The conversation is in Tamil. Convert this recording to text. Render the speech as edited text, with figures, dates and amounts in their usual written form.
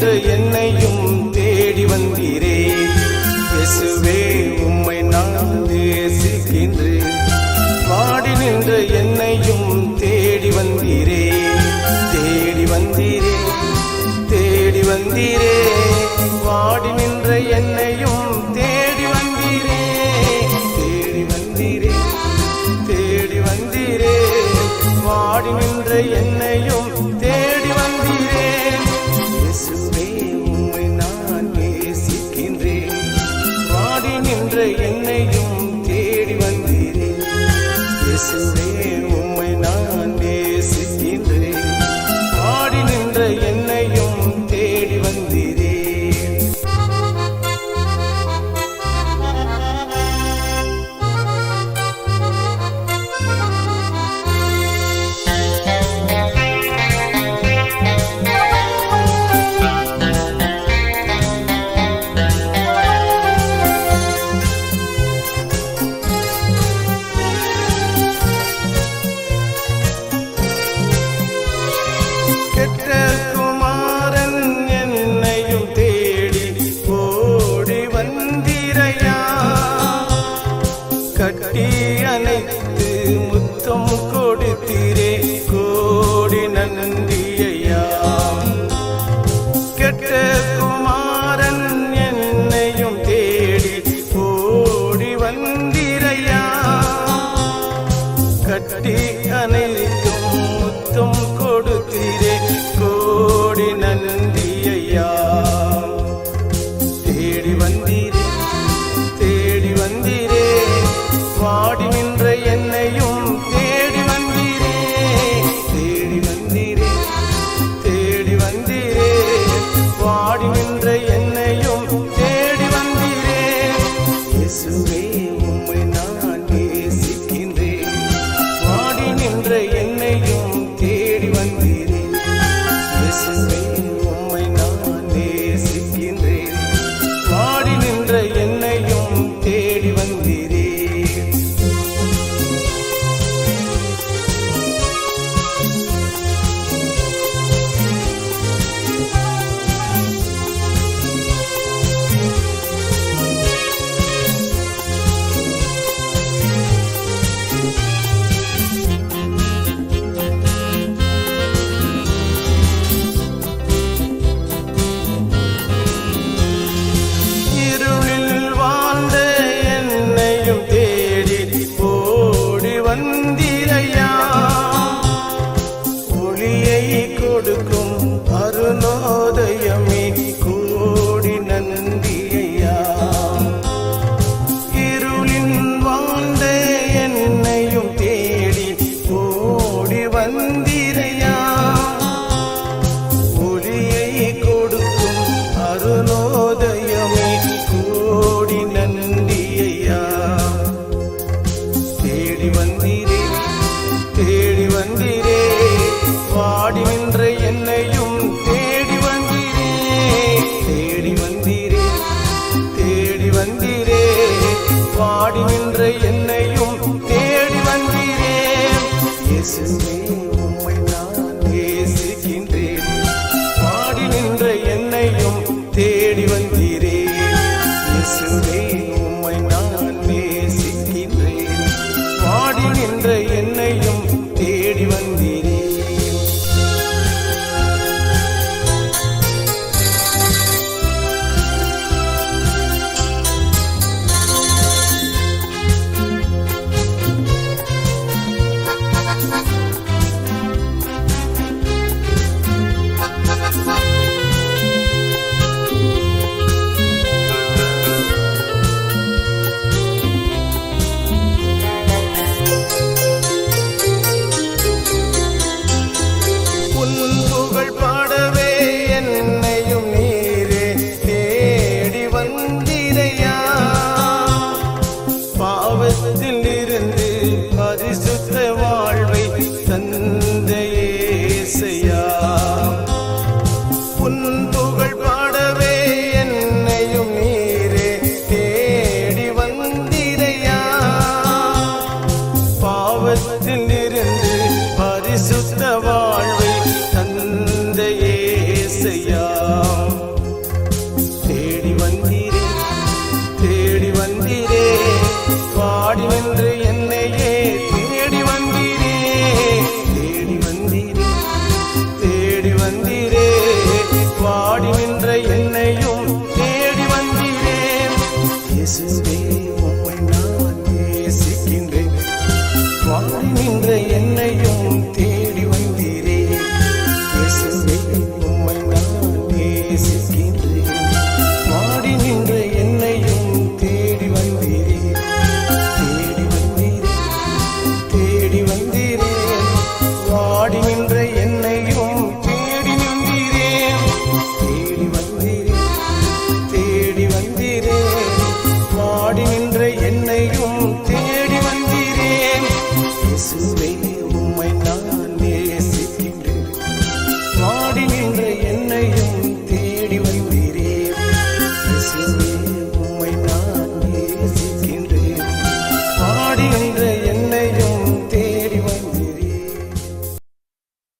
நின்று என்னையும் தேடி வந்தீரே. இயேசுவே உம்மை நான் நேசிக்கின்றேன். வாடி நின்று என்னையும் தேடி வந்தீரே. தேடி வந்தீரே, தேடி வந்தீரே. வாடி நின்ற என்னையும் தேடி வந்தீரே. தேடி வந்தீரே, தேடி வந்தீரே. வாடி நின்ற என்னையும் தேடி வந்தீரே. இயேசுவே உம்மை நான் நேசிக்கின்றேன். வாடி நின்ற என்னையும் தேடி வந்தீரே. இயேசுவே உம்மை நான் நேசிக்கின்றேன். வாடி நின்ற என்னையும் தேடி வந்தீரே. கெட்ட குமாரன் என்னையும் தேடி ஓடி வந்தீரையா. கட்டி அணைத்து முத்தம் கொடுத்தீரே. கோடி நன்றியையா. கெட்ட குமாரன் என்னையும் தேடி ஓடி வந்தீரையா. கட்டி அணைத்தும் முத்தம் கொடுத்தீரே. கோடி நன்றியையா. தேடி வந்தீரே, தேடி வந்தீரே. வாடி நின்ற என்னையும் தேடி வந்தீரே. தேடி வந்தீரே, தேடி வந்தீரே. வாடி நின்ற என்னையும் தேடி வந்தீரே. இயேசுவே உம்மை நான் நேசிக்கின்றேன். வாடி நின்ற என்னையும் தேடி வந்தீரே. இயேசுவே உம்மை நான் நேசிக்கின்றேன். வாடி நின்ற என்னையும் தேடி வந்தீரே. இருளில் வாழ்ந்த என்னையும் தேடி ஓடி வந்தீரையா. ஒளியை கொடுக்கும் அருணோதயமே. கோடி நன்றியையா. இருளின் வாழ்ந்த என்னையும் தேடி ஓடி வந்தீரையா. ஒளியை கொடுக்கும் அருணோதயமே. கோடி நன்றியையா. தேடி வந்தீரே, தேடி வந்தீரே. வாடி நின்ற என்னையும் தேடி வந்தீரே. தேடி வந்தீரே, தேடி வந்தீரே. வாடி நின்ற என்னையும் தேடி வந்தீரே. இயேசுவே உம்மை நான் நேசிக்கின்றேன். வாடி நின்ற என்னையும் தேடி வந்தீரே. இயேசுவே உம்மை நான் நேசிக்கின்றேன். வாடி நின்ற என்னையும் தேடி வந்தீரே. பரிசுத்த வாழ்வை தந்த இயேசையா.